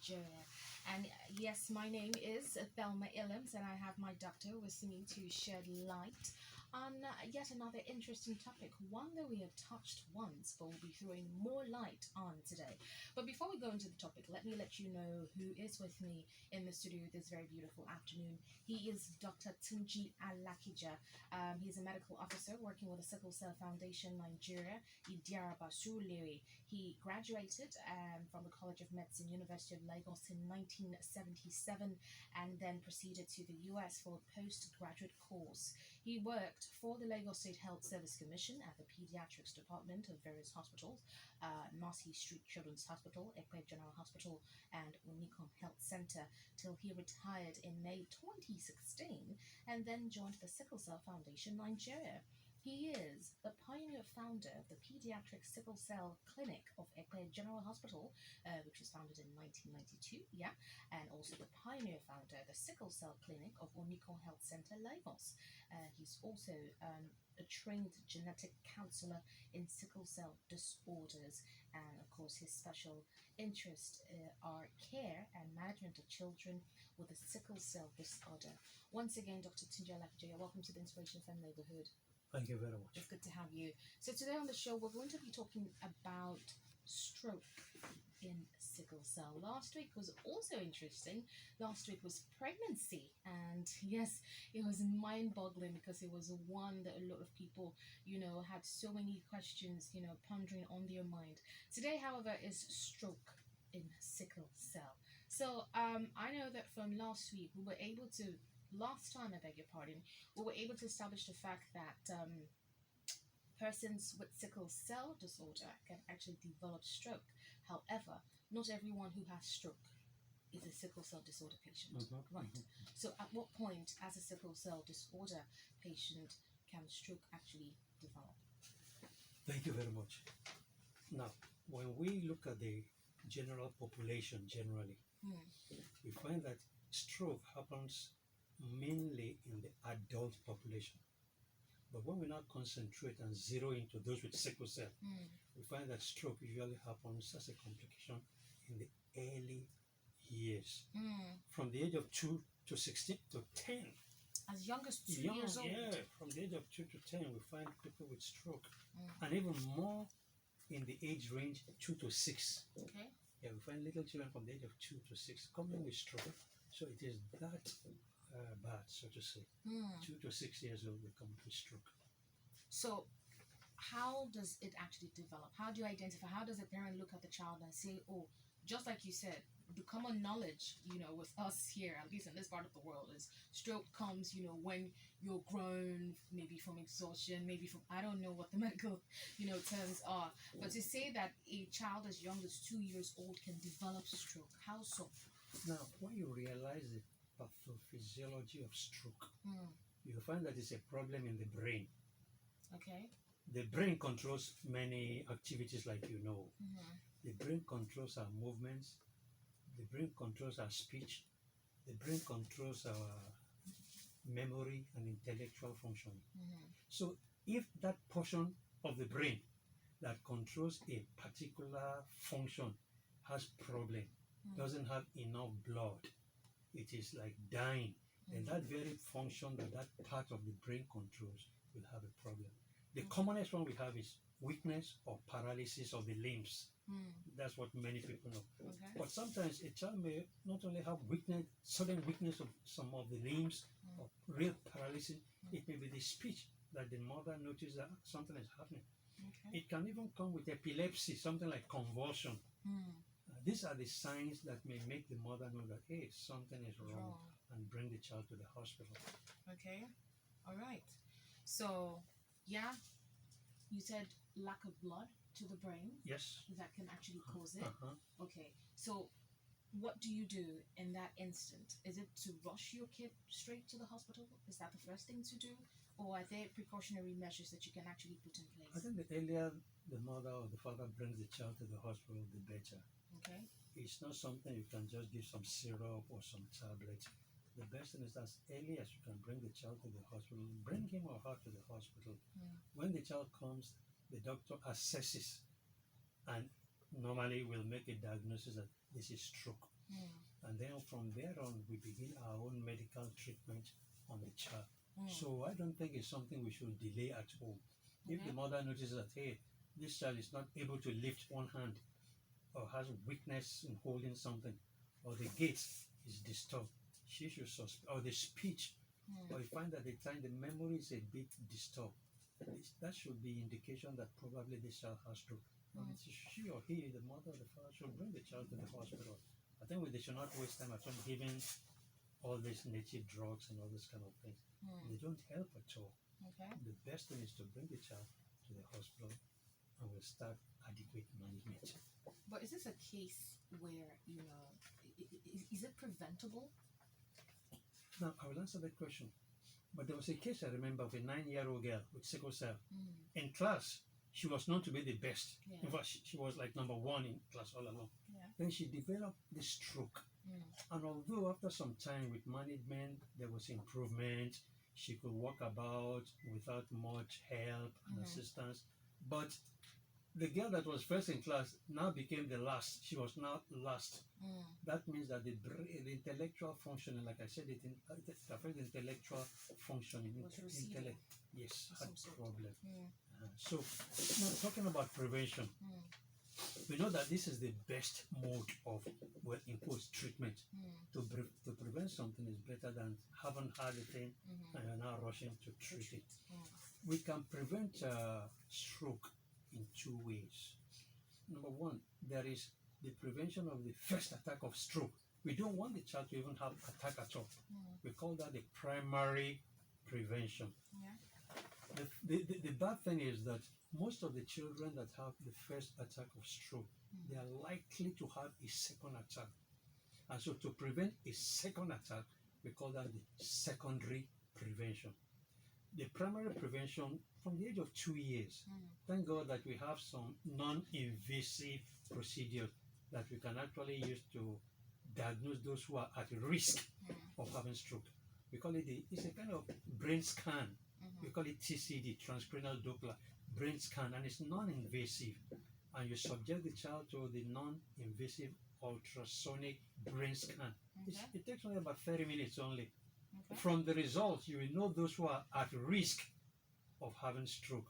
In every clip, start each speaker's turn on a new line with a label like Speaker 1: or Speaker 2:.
Speaker 1: Nigeria. And yes, my name is Thelma Illems, and I have my doctor with me to shed light on yet another interesting topic, one that we have touched once, but we'll be throwing more light on today. But before we go into the topic, let you know who is with me in the studio this very beautiful afternoon. He is Dr. Tunji Alakija. He's a medical officer working with the Sickle Cell Foundation Nigeria, Idiaraba Surulere. He graduated from the College of Medicine, University of Lagos in 1977, and then proceeded to the US for a postgraduate course. He worked for the Lagos State Health Service Commission at the Pediatrics Department of various hospitals, Marcy Street Children's Hospital, Ekpe General Hospital, and Unicom Health Center, till he retired in May 2016 and then joined the Sickle Cell Foundation Nigeria. He is the pioneer founder of the Pediatric Sickle Cell Clinic of Ekpe General Hospital, which was founded in 1992, and also the pioneer founder of the Sickle Cell Clinic of Unicom Health Center, Lagos. He's also a trained genetic counselor in sickle cell disorders, and of course his special interests are care and management of children with a sickle cell disorder. Once again, Dr. Tunji Alakija, welcome to the Inspiration Fund Neighborhood.
Speaker 2: Thank you very much.
Speaker 1: It's good to have you. So today on the show, we're going to be talking about stroke in sickle cell. Last week was also interesting. Last week was pregnancy, and yes, it was mind-boggling because it was one that a lot of people, had so many questions, pondering on their mind. Today, however, is stroke in sickle cell. So I know that from last week we were able to. Last time, I beg your pardon, we were able to establish the fact that persons with sickle cell disorder can actually develop stroke. However, not everyone who has stroke is a sickle cell disorder patient, right? So at what point, as a sickle cell disorder patient, can stroke actually develop?
Speaker 2: Thank you very much. Now, when we look at the general population generally, we find that stroke happens mainly in the adult population. But when we now concentrate and zero into those with sickle cell, we find that stroke usually happens as a complication in the early years, from the age of 2 to 16 to 10.
Speaker 1: As young as 2 years old?
Speaker 2: Yeah, from the age of 2 to 10, we find people with stroke. And even more in the age range 2 to 6.
Speaker 1: Okay.
Speaker 2: Yeah, we find little children from the age of 2 to 6 coming with stroke. So it is that bad, so to say. 2 to 6 years old, they come with stroke.
Speaker 1: So, how does it actually develop? How do you identify? How does a parent look at the child and say, oh, just like you said, the common knowledge, with us here, at least in this part of the world, is stroke comes, when you're grown, maybe from exhaustion, maybe from, I don't know what the medical, terms are. But to say that a child as young as 2 years old can develop stroke, how so?
Speaker 2: Now, when you realize the pathophysiology of stroke, you find that it's a problem in the brain.
Speaker 1: Okay.
Speaker 2: The brain controls many activities, like you know. The brain controls our movements. The brain controls our speech. The brain controls our memory and intellectual functioning. So if that portion of the brain that controls a particular function has problem, doesn't have enough blood, it is like dying, then that very function that part of the brain controls will have a problem. The commonest one we have is weakness or paralysis of the limbs. That's what many people know.
Speaker 1: Okay.
Speaker 2: But sometimes a child may not only have weakness, sudden weakness of some of the limbs, or real paralysis, it may be the speech that the mother notices that something is happening.
Speaker 1: Okay.
Speaker 2: It can even come with epilepsy, something like convulsion. These are the signs that may make the mother know that, hey, something is wrong, and bring the child to the hospital.
Speaker 1: Okay. All right. So, you said lack of blood to the brain.
Speaker 2: Yes.
Speaker 1: That can actually cause it. Okay. So, what do you do in that instant? Is it to rush your kid straight to the hospital? Is that the first thing to do? Or are there precautionary measures that you can actually put in place?
Speaker 2: I think the earlier the mother or the father brings the child to the hospital, the better.
Speaker 1: Okay.
Speaker 2: It's not something you can just give some syrup or some tablet. The best thing is as early as you can bring the child to the hospital, bring him or her to the hospital. When the child comes, the doctor assesses and normally will make a diagnosis that this is stroke. And then from there on, we begin our own medical treatment on the child.
Speaker 1: Mm.
Speaker 2: So I don't think it's something we should delay at home. If the mother notices that, hey, this child is not able to lift one hand, or has weakness in holding something, or the gait is disturbed, she should suspect, or the speech, or you find that the time the memory is a bit disturbed, that should be indication that probably this child has stroke. And she or he, the mother or the father, should bring the child to the hospital. I think they should not waste time at home giving all these native drugs and all this kind of things. They don't help at all.
Speaker 1: Okay.
Speaker 2: The best thing is to bring the child to the hospital and we'll start adequate management.
Speaker 1: But is this a case where, is it preventable?
Speaker 2: Now, I will answer that question. But there was a case I remember of a 9-year-old girl with sickle cell. In class, she was known to be the best.
Speaker 1: Yeah.
Speaker 2: In fact, she was like number one in class all along.
Speaker 1: Yeah.
Speaker 2: Then she developed the stroke. And although after some time with management, there was improvement, she could walk about without much help and assistance. But the girl that was first in class now became the last. She was now last. That means that the intellectual functioning, like I said, it affects intellectual functioning. Intellect, yes, had problem. So now talking about prevention, we know that this is the best mode of well-imposed treatment. To prevent something is better than haven't had a thing and you're now rushing to treat it. We can prevent stroke in 2 ways. Number one, there is the prevention of the first attack of stroke. We don't want the child to even have attack at all. We call that the primary prevention. The bad thing is that most of the children that have the first attack of stroke, they are likely to have a second attack. And so to prevent a second attack, we call that the secondary prevention. The primary prevention from the age of 2 years. Thank God that we have some non-invasive procedures that we can actually use to diagnose those who are at risk of having stroke. We call it it's a kind of brain scan. We call it TCD, transcranial Doppler brain scan, and it's non-invasive. And you subject the child to the non-invasive ultrasonic brain scan. It takes only about 30 minutes only. From the results, you will know those who are at risk of having stroke.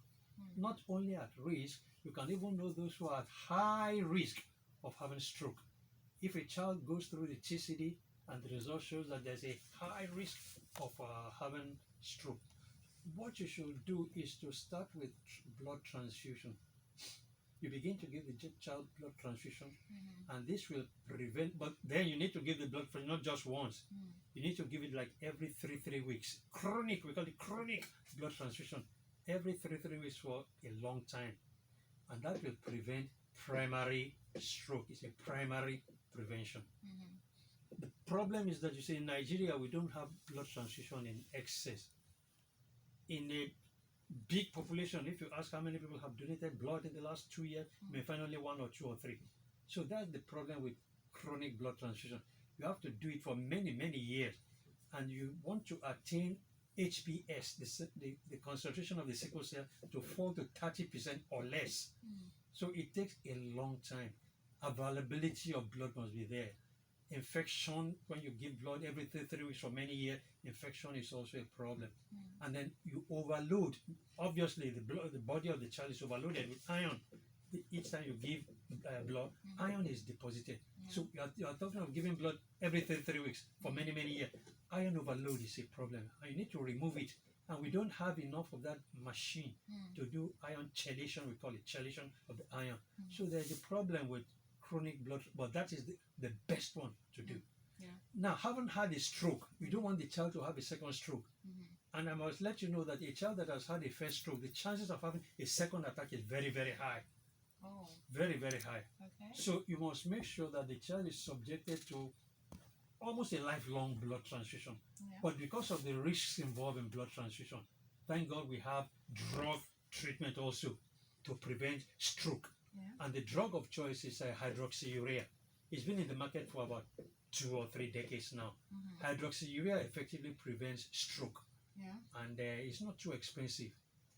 Speaker 2: Not only at risk, you can even know those who are at high risk of having stroke. If a child goes through the TCD and the result shows that there's a high risk of having stroke, what you should do is to start with blood transfusion. You begin to give the child blood transfusion, and this will prevent, but then you need to give the blood transfusion not just once. You need to give it like every 3 weeks. Chronic, we call it chronic blood transfusion. Every 3 weeks for a long time. And that will prevent primary stroke. It's a primary prevention. The problem is that you see in Nigeria, we don't have blood transfusion in excess. In a big population, if you ask how many people have donated blood in the last 2 years, you may find only 1 or 2 or 3. So that's the problem with chronic blood transfusion. You have to do it for many, many years. And you want to attain HbS, the concentration of the sickle cell, to fall to 30% or less. So it takes a long time. Availability of blood must be there. Infection, when you give blood every 3 weeks for many years, infection is also a problem. And then you overload. Obviously, the body of the child is overloaded with iron. Each time you give blood, iron is deposited. So you are talking of giving blood every 3 weeks for many, many years. Iron overload is a problem, and you need to remove it. And we don't have enough of that machine to do iron chelation. We call it chelation of the iron. So there's a problem with chronic blood, but that is the best one to do. Now, having had a stroke, we don't want the child to have a second stroke. And I must let you know that a child that has had a first stroke, the chances of having a second attack is very, very high. Very, very high. So you must make sure that the child is subjected to almost a lifelong blood transfusion. But because of the risks involved in blood transfusion, thank God we have drug treatment also to prevent stroke. And the drug of choice is hydroxyurea. It's been in the market for about 2 or 3 decades now. Hydroxyurea effectively prevents stroke. And it's not too expensive.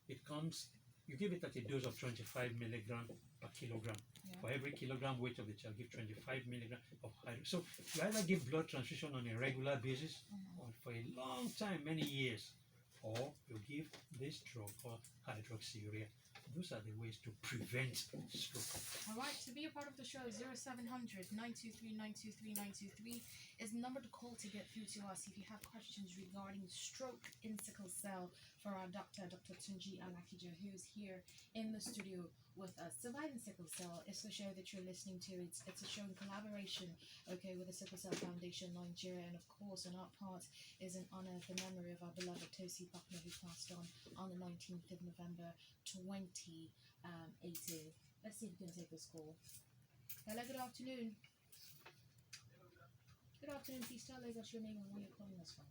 Speaker 2: It comes, you give it at a dose of 25 milligrams per kilogram.
Speaker 1: Yeah.
Speaker 2: For every kilogram weight of the child, give 25 milligrams of hydroxy. So you either give blood transfusion on a regular basis or for a long time, many years, or you give this drug called hydroxyurea. Those are the ways to prevent stroke.
Speaker 1: All right, to be a part of the show, 0700 923 923 923 is the number to call to get through to us if you have questions regarding stroke in sickle cell for our doctor, Dr. Tunji Alakija, who is here in the studio with us. Surviving Sickle Cell is the show that you're listening to. It's a show in collaboration, okay, with the Sickle Cell Foundation Nigeria, and of course, on our part is in honor of the memory of our beloved Tosi Buckner, who passed on the 19th of November 2018. Let's see if we can take this call. Hello, good afternoon. Good afternoon. Please tell us your name and where you're calling us from.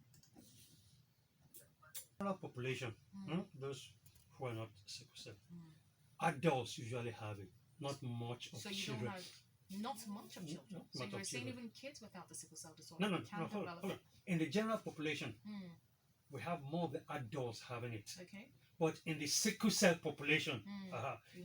Speaker 2: General population, those who are not sickle cell, adults usually have it, not much of
Speaker 1: So you
Speaker 2: children.
Speaker 1: don't have not much of children.
Speaker 2: Not
Speaker 1: So
Speaker 2: much
Speaker 1: you're
Speaker 2: of
Speaker 1: saying
Speaker 2: children.
Speaker 1: even kids without the sickle cell disorder
Speaker 2: No,
Speaker 1: can
Speaker 2: hold
Speaker 1: develop
Speaker 2: on.
Speaker 1: it.
Speaker 2: In the general population, we have more of the adults having it.
Speaker 1: Okay.
Speaker 2: But in the sickle cell population,
Speaker 1: You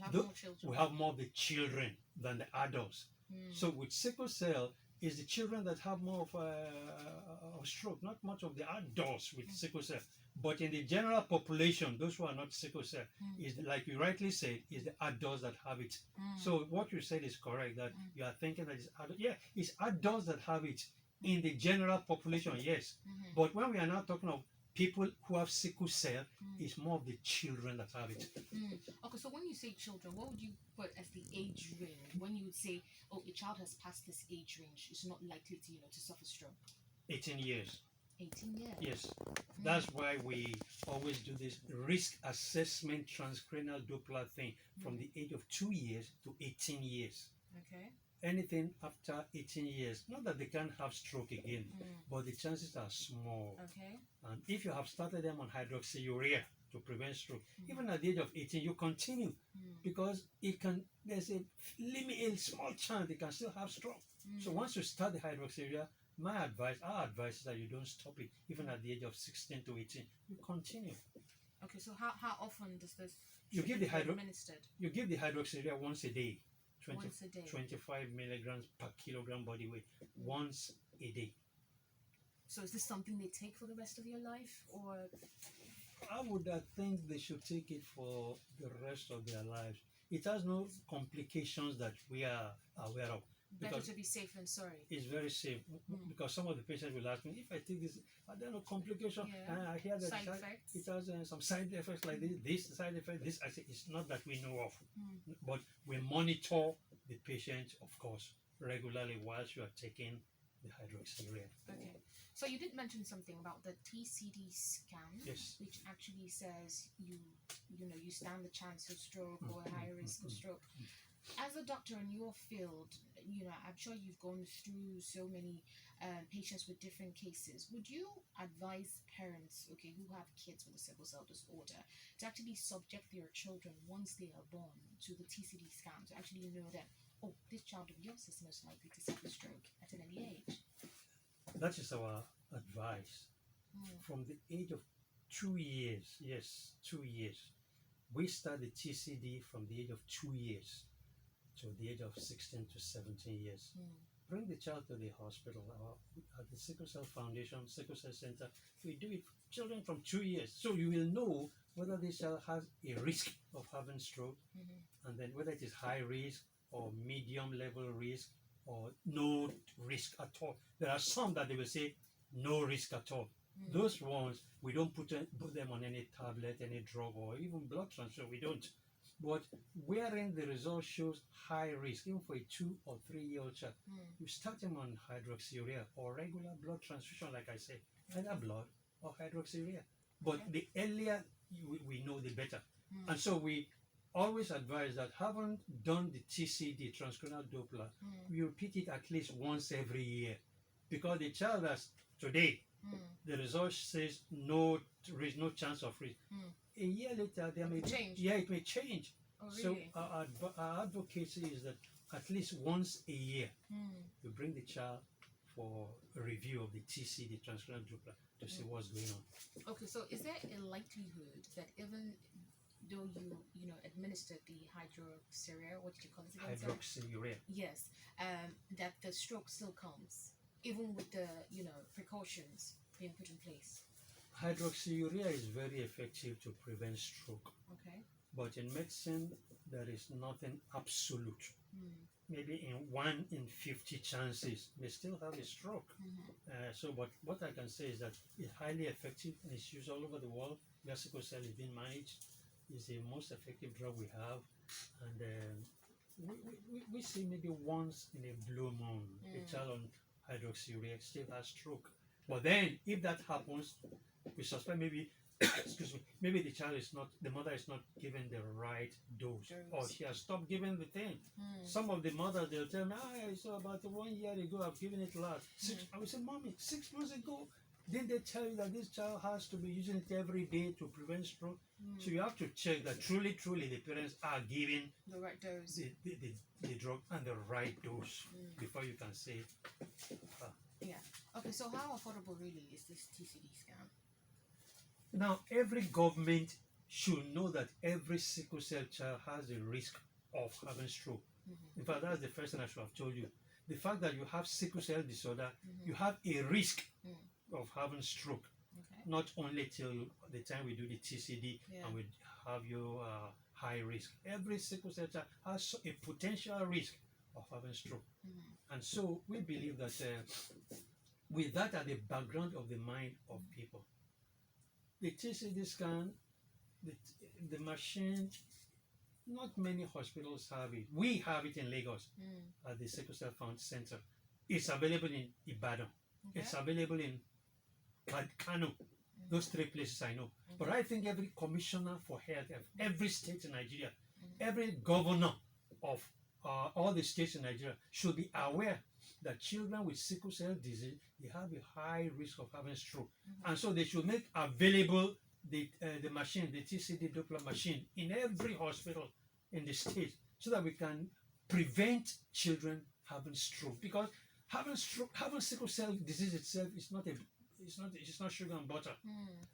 Speaker 1: have
Speaker 2: tho-
Speaker 1: more children.
Speaker 2: we have more of the children than the adults. So with sickle cell, it's the children that have more of a stroke, not much of the adults with sickle cell. But in the general population, those who are not sickle cell, is like you rightly said, is the adults that have it. So what you said is correct, that you are thinking that it's adult. Yeah, it's adults that have it in the general population, yes. But when we are now talking of people who have sickle cell, it's more of the children that have it.
Speaker 1: Okay, so when you say children, what would you put as the age range? When you would say, oh, a child has passed this age range, it's not likely to, to suffer stroke.
Speaker 2: 18 years.
Speaker 1: 18 years.
Speaker 2: Yes, that's why we always do this risk assessment transcranial Doppler thing from the age of 2 years to 18 years.
Speaker 1: Okay.
Speaker 2: Anything after 18 years, not that they can't have stroke again, but the chances are small.
Speaker 1: Okay.
Speaker 2: And if you have started them on hydroxyurea to prevent stroke, even at the age of 18, you continue because there's a small chance they can still have stroke. So once you start the hydroxyurea, our advice is that you don't stop it, even at the age of 16 to 18. You continue.
Speaker 1: Okay, so how often does this
Speaker 2: You give the
Speaker 1: administered?
Speaker 2: You give the hydroxyurea once a day.
Speaker 1: Once a day.
Speaker 2: 25 milligrams per kilogram body weight, once a day.
Speaker 1: So is this something they take for the rest of your life, or?
Speaker 2: I would think they should take it for the rest of their lives. It has no complications that we are aware of.
Speaker 1: Better to be safe than sorry.
Speaker 2: It's very safe because some of the patients will ask me, if I take this, are there no complications?
Speaker 1: Yeah.
Speaker 2: I hear that
Speaker 1: Side effects?
Speaker 2: it has some side effects like this side effect, this. I say it's not that we know of, but we monitor the patient, of course, regularly whilst you are taking the hydroxyurea.
Speaker 1: Okay. So you did mention something about the TCD scan,
Speaker 2: Yes.
Speaker 1: which actually says you stand the chance of stroke or a higher risk of stroke. As a doctor in your field, I'm sure you've gone through so many patients with different cases. Would you advise parents, okay, who have kids with a sickle cell disorder, to actually subject their children once they are born to the TCD scan to actually know that, oh, this child of yours is most likely to suffer stroke at an early age?
Speaker 2: That is our advice. From the age of 2 years, yes, 2 years, we start the TCD from the age of 2 years to the age of 16 to 17 years. Bring the child to the hospital. At the Sickle Cell Foundation, Sickle Cell Center, we do it for children from 2 years. So you will know whether this child has a risk of having stroke, and then whether it is high risk or medium level risk or no risk at all. There are some that they will say no risk at all. Those ones, we don't put them on any tablet, any drug, or even blood transfusion. We don't. But wherein the result shows high risk, even for a 2 or 3 year old child, you start him on hydroxyurea or regular blood transfusion, like I said, either blood or hydroxyurea. But the earlier we know, the better. And so we always advise that having done the TCD, transcranial Doppler, we repeat it at least once every year. Because the child has today, the result says no risk, no chance of risk. A year later, there may
Speaker 1: change.
Speaker 2: Yeah, it may change.
Speaker 1: Oh,
Speaker 2: So
Speaker 1: really?
Speaker 2: our advocacy is that at least once a year, you bring the child for a review of the TCD, transcranial Doppler, to see what's going on.
Speaker 1: Okay, so is there a likelihood that even though you know administered the hydroxyurea, what did you call it again? Sorry?
Speaker 2: Hydroxyurea.
Speaker 1: Yes, that the stroke still comes, even with the precautions being put in place.
Speaker 2: Hydroxyurea is very effective to prevent stroke,
Speaker 1: Okay.
Speaker 2: but in medicine there is nothing absolute. Maybe in 1 in 50 chances they still have a stroke. So but what I can say is that it's highly effective and it's used all over the world where sickle cell is being managed. It's the most effective drug we have, and we see maybe once in a blue moon a child on hydroxyurea still has stroke. But then if that happens, we suspect maybe excuse me, maybe the mother is not given the right dose, or she has stopped giving the thing. Some of the mothers, they'll tell me, so about 1 year ago I've given it last. I will say, Mommy, 6 months ago, didn't they tell you that this child has to be using it every day to prevent stroke? So you have to check that truly the parents are giving
Speaker 1: the right dose,
Speaker 2: the drug and the right dose before you can say.
Speaker 1: Yeah. Okay, so how affordable really is this TCD scan?
Speaker 2: Now, every government should know that every sickle cell child has a risk of having stroke. In fact, that's the first thing I should have told you. The fact that you have sickle cell disorder, you have a risk of having stroke.
Speaker 1: Okay.
Speaker 2: Not only till the time we do the TCD and we have your high risk. Every sickle cell child has a potential risk of having stroke. And so we believe that with that at the background of the mind of people, the TCD scan, the machine, not many hospitals have it. We have it in Lagos at the Sickle Cell Found Center. It's available in Ibadan. Okay. It's available in Kano. Those 3 places I know. But I think every commissioner for health, every state in Nigeria, every governor of all the states in Nigeria should be aware that children with sickle cell disease, they have a high risk of having stroke. And so they should make available the machine, the TCD Doppler machine, in every hospital in the state, so that we can prevent children having stroke. Because having sickle cell disease itself is not sugar and butter.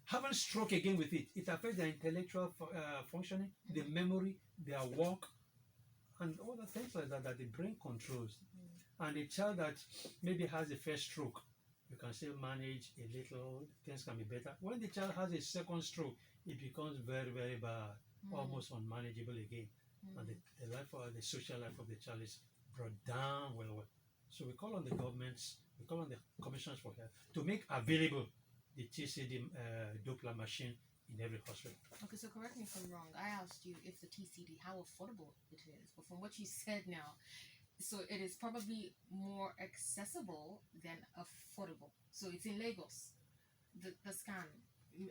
Speaker 2: Having stroke again with it affects their intellectual functioning, their memory, their work, and all the things like that the brain controls. And a child that maybe has a first stroke, you can still manage a little, things can be better. When the child has a second stroke, it becomes very, very bad, almost unmanageable again. And the social life of the child is brought down well. So we call on the governments, we call on the commissioners for health to make available the TCD Doppler machine in every hospital.
Speaker 1: Okay, so correct me if I'm wrong. I asked you if the TCD, how affordable it is. But from what you said now, so it is probably more accessible than affordable. So it's in Lagos. The scan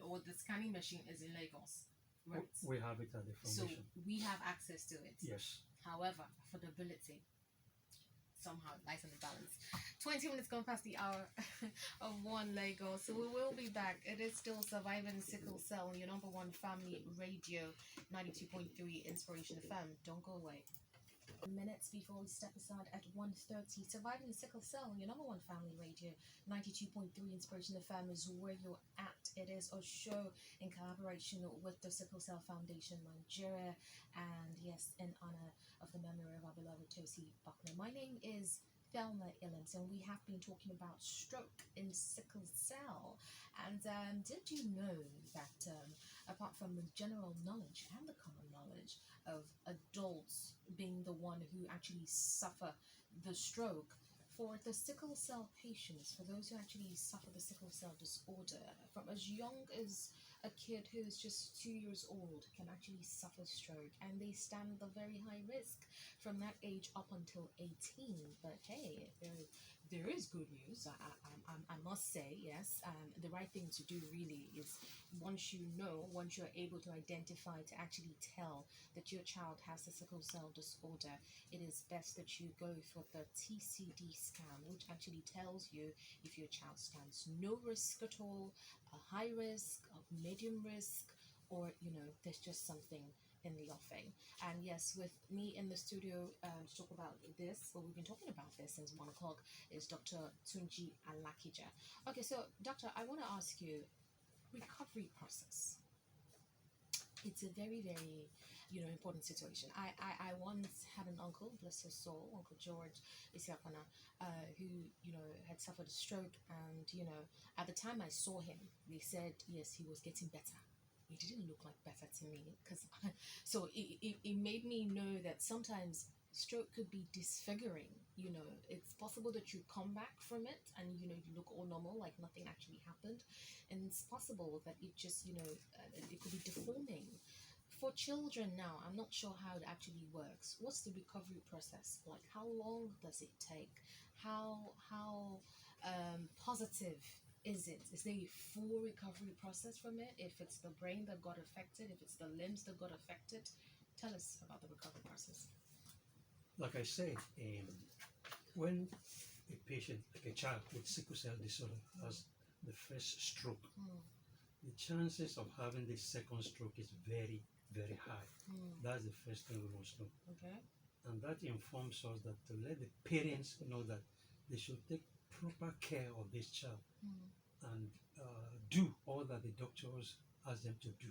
Speaker 1: or the scanning machine is in Lagos. Right.
Speaker 2: We have it at the foundation.
Speaker 1: So we have access to it.
Speaker 2: Yes.
Speaker 1: However, affordability somehow lies on the balance. 20 minutes gone past the hour of 1 Lagos. So we will be back. It is still Surviving Sickle Cell, your number one family radio, 92.3 Inspiration FM. Don't go away. Minutes before we step aside at 1:30, Surviving Sickle Cell, your number one family radio, 92.3 Inspiration FM is where you're at. It is a show in collaboration with the Sickle Cell Foundation Nigeria, and yes, in honor of the memory of our beloved Tosi Buckner. My name is Thelma Illens, and we have been talking about stroke in sickle cell. And did you know that apart from the general knowledge and the common knowledge of adults being the one who actually suffer the stroke, for the sickle cell patients, for those who actually suffer the sickle cell disorder, from as young as a kid who is just 2 years old can actually suffer stroke, and they stand the very high risk from that age up until 18. But hey, there is good news. I must say, yes. The right thing to do really is once you're able to identify, to actually tell that your child has a sickle cell disorder, it is best that you go for the TCD scan, which actually tells you if your child stands no risk at all, a high risk, a medium risk, or there's just something in the offing. And yes, with me in the studio to talk about this, we've been talking about this since 1 o'clock, is Dr. Tunji Alakija. Okay, so doctor, I want to ask you, recovery process. it's a very, very, important situation. I once had an uncle, bless his soul, Uncle George Isiapana, who, had suffered a stroke. And, at the time I saw him, they said, yes, he was getting better. He didn't look like better to me. Because so it made me know that sometimes stroke could be disfiguring. It's possible that you come back from it and, you look all normal, like nothing actually happened. And it's possible that it just, it could be deforming. For children now, I'm not sure how it actually works. What's the recovery process like? How long does it take? How positive is it? Is there a full recovery process from it? If it's the brain that got affected, if it's the limbs that got affected, tell us about the recovery process.
Speaker 2: Like I said, when a patient, like a child with sickle cell disorder, has the first stroke, the chances of having the second stroke is very, very high. That's the first thing we must know.
Speaker 1: Okay.
Speaker 2: And that informs us that to let the parents know that they should take proper care of this child and do all that the doctors ask them to do.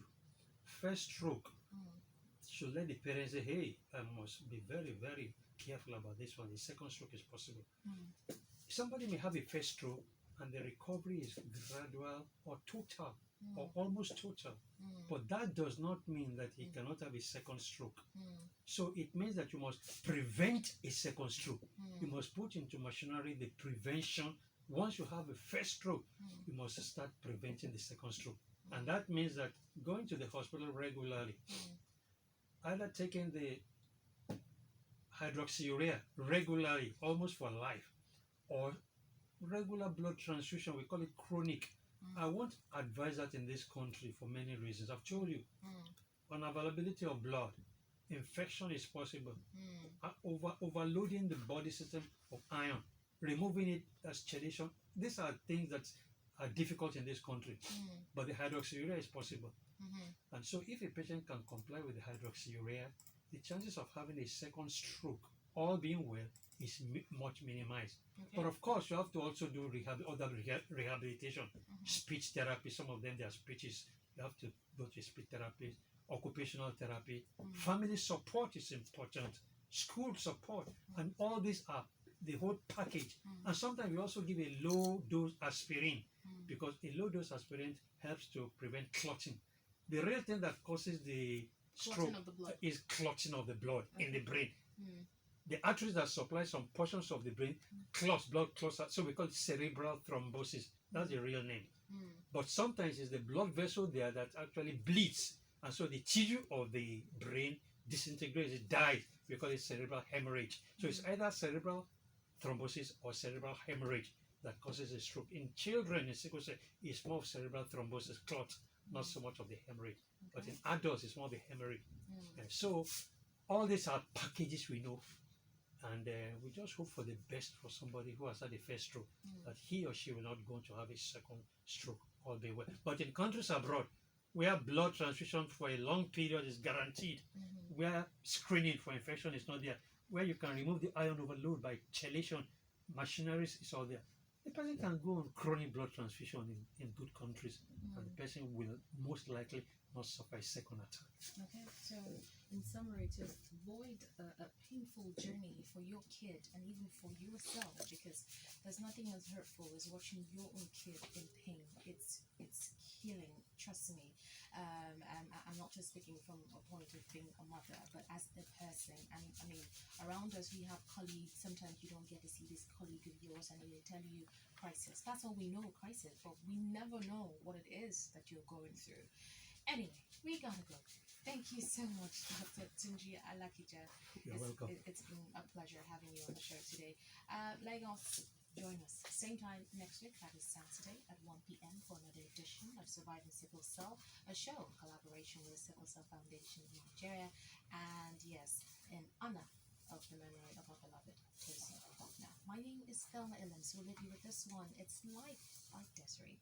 Speaker 2: First stroke should let the parents say, hey, I must be very, very careful about this one. The second stroke is possible. Somebody may have a first stroke and the recovery is gradual or total or almost total. But that does not mean that he cannot have a second stroke. So it means that you must prevent a second stroke. You must put into machinery the prevention. Once you have a first stroke, you must start preventing the second stroke. And that means that going to the hospital regularly, either taking the hydroxyurea regularly, almost for life, or regular blood transfusion, we call it chronic. I won't advise that in this country for many reasons. I've told you, unavailability of blood, infection is possible, overloading the body system of iron, removing it as chelation. These are things that are difficult in this country, but the hydroxyurea is possible. And so if a patient can comply with the hydroxyurea, the chances of having a second stroke, all being well, is much minimized. But of course, you have to also do other rehabilitation, speech therapy. Some of them, their speeches, you have to go to speech therapy, occupational therapy. Family support is important, school support, and all these are the whole package. And sometimes we also give a low dose aspirin, because a low dose aspirin helps to prevent clotting. The real thing that causes the stroke is clotting of the blood in the brain. The arteries that supply some portions of the brain blood clots, so we call it cerebral thrombosis. That's the real name. But sometimes it's the blood vessel there that actually bleeds, and so the tissue of the brain disintegrates, it dies. We call it cerebral hemorrhage. So it's either cerebral thrombosis or cerebral hemorrhage that causes a stroke. In children in sickle cell, it's more of cerebral thrombosis, clot, not so much of the hemorrhage. But in adults, it's more of the hemorrhage. So all these are packages we know. And we just hope for the best for somebody who has had a first stroke, that he or she will not go to have a second stroke all the way. But in countries abroad, where blood transfusion for a long period is guaranteed, where screening for infection is not there, where you can remove the iron overload by chelation, machineries is all there, the person can go on chronic blood transfusion in good countries, and the person will most likely not suffer a second attack.
Speaker 1: Okay, so in summary, to avoid a painful journey for your kid and even for yourself, because there's nothing as hurtful as watching your own kid in pain. It's healing, trust me. I'm not just speaking from a point of being a mother, but as a person. And I mean, around us we have colleagues. Sometimes you don't get to see this colleague of yours and they tell you crisis. That's all we know, crisis, but we never know what it is that you're going through. Anyway, we gotta go. Thank you so much, Dr. Tunji Alakija.
Speaker 2: You're welcome.
Speaker 1: It's been a pleasure having you on the show today. Lagos, join us same time next week, that is Saturday at 1 p.m. for another edition of Surviving Sickle Cell, a show in collaboration with the Sickle Cell Foundation in Nigeria, and yes, in honor of the memory of our beloved Tosi. Now, my name is Thelma Illens. We'll leave you with this one. It's Life by Desiree.